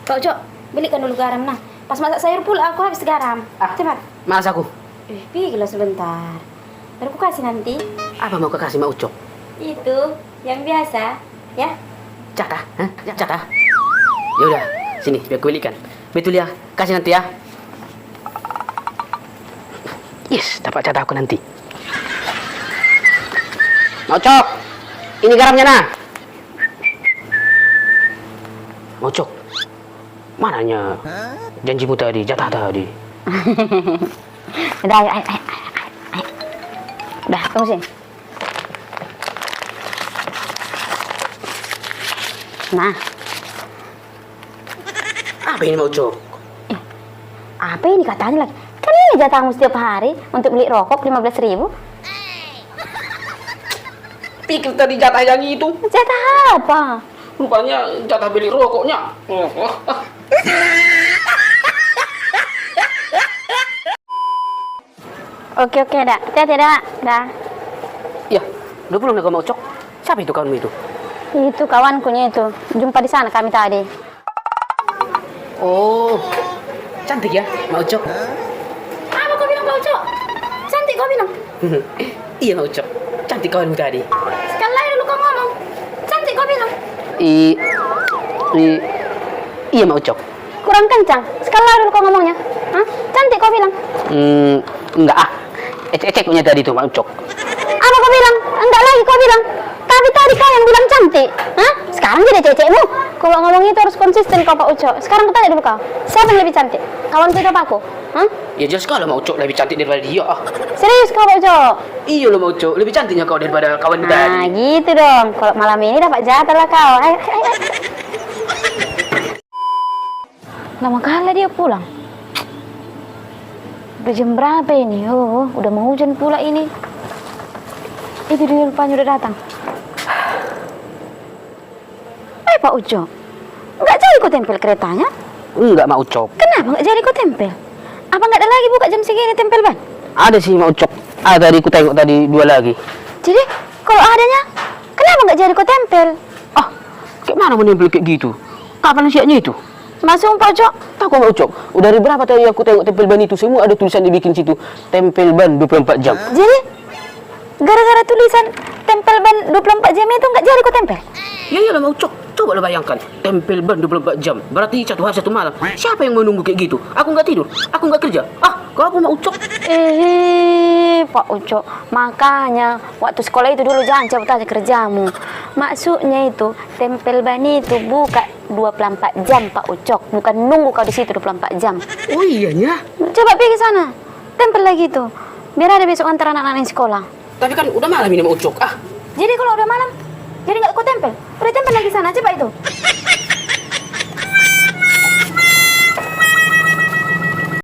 Kau Cok, belikan dulu garam nah. Pas masak sayur pula aku habis garam. Cepat. Malas aku. Pilih sebentar. Baru aku kasih nanti. Apa mau kekasih Mak Ucok? Itu yang biasa, ya. Cat ah? Hah? Cat ah? Ya udah, sini biar aku belikan. Betul ya, kasih nanti ya. Yes, dapat cat aku nanti. Mak Ucok, ini garamnya nah. Mak Ucok, mananya janjimu tadi, jatah tadi? Udah, ayo. Udah, tunggu sini. Nah, Apa ini Mak Ucok? apa ini katanya lagi? Kan ini jatahmu setiap hari untuk beli rokok 15.000. Pikir tadi jatah yang itu. Jatah apa? Rupanya jatah beli rokoknya. Oke, dah. Hati-hati, dah. Ya, udah belum nih Mak Ucok? Siapa itu kamu itu? Itu kawankunya itu. Jumpa di sana kami tadi. Oh, cantik ya Mak Ucok? Apa kau bilang, Pak Ucok? Cantik kau bilang. Iya Mak Ucok, cantik kawanmu tadi. Sekali lagi dulu kau ngomong. Cantik kau bilang. Iya Mak Ucok. Kurang kencang. Sekali lagi dulu kau ngomongnya. Hah? Cantik kau bilang. Enggak ah. Ecek punya tadi tuh Mak Ucok. Apa kau bilang? Enggak lagi kau bilang. Tapi tadi kau yang bilang cantik. Hah? Sekarang jadi cecekmu. Kalau ngomong itu harus konsisten kau Pak Ucok. Sekarang aku tanya dulu kau. Siapa yang lebih cantik? Kawanku itu apa aku? Hah? Ya jelas kalau Mak Ucok lebih cantik daripada dia ah. Serius kau Pak Ucok? Iya loh Mak Ucok, lebih cantiknya kau daripada kawan Nah tadi. gitu dong. Kalau malam ini dapat jatah lah kau. Ayo. Lama kali dia pulang. Udah jam berapa ini? Oh, udah mau hujan pula ini. Itu dia rupanya udah datang. Pak Ucok, nggak jadi kau tempel keretanya? Enggak Mak Ucok. Kenapa nggak jadi kau tempel? Apa nggak ada lagi buka jam segini tempel ban? Ada sih Mak Ucok. Ada tadi ku tengok tadi 2 lagi. Jadi kalau adanya, kenapa nggak jadi kau tempel? Ah, kayak mana mau nempel kayak gitu? Kapan siapnya itu? Masuk Pak Ucok. Tahu Mak Ucok, udah dari berapa tadi aku tengok tempel ban itu semua ada tulisan dibikin situ, tempel ban 24 jam. Jadi gara-gara tulisan tempel ban 24 jam itu nggak jadi kau tempel? Ya iyalah Mak Ucok. Coba lo bayangkan, tempel ban 24 jam. Berarti 1 hari 1 malam. Siapa yang mau nunggu kayak gitu? Aku nggak tidur, aku nggak kerja. Ah, kalau aku Mak Ucok. Pak Ucok, makanya waktu sekolah itu dulu jangan cabut aja kerjamu. Maksudnya itu tempel ban itu buka 24 jam Pak Ucok, bukan nunggu kau di situ 24 jam. Oh iyanya. Coba pergi sana, tempel lagi tuh. Biar ada besok antara anak-anak yang sekolah. Tapi kan udah malam ini Mak Ucok. Ah, Jadi kalau udah malam, jadi nggak kau tempel. Udah tempel lagi sana, coba itu.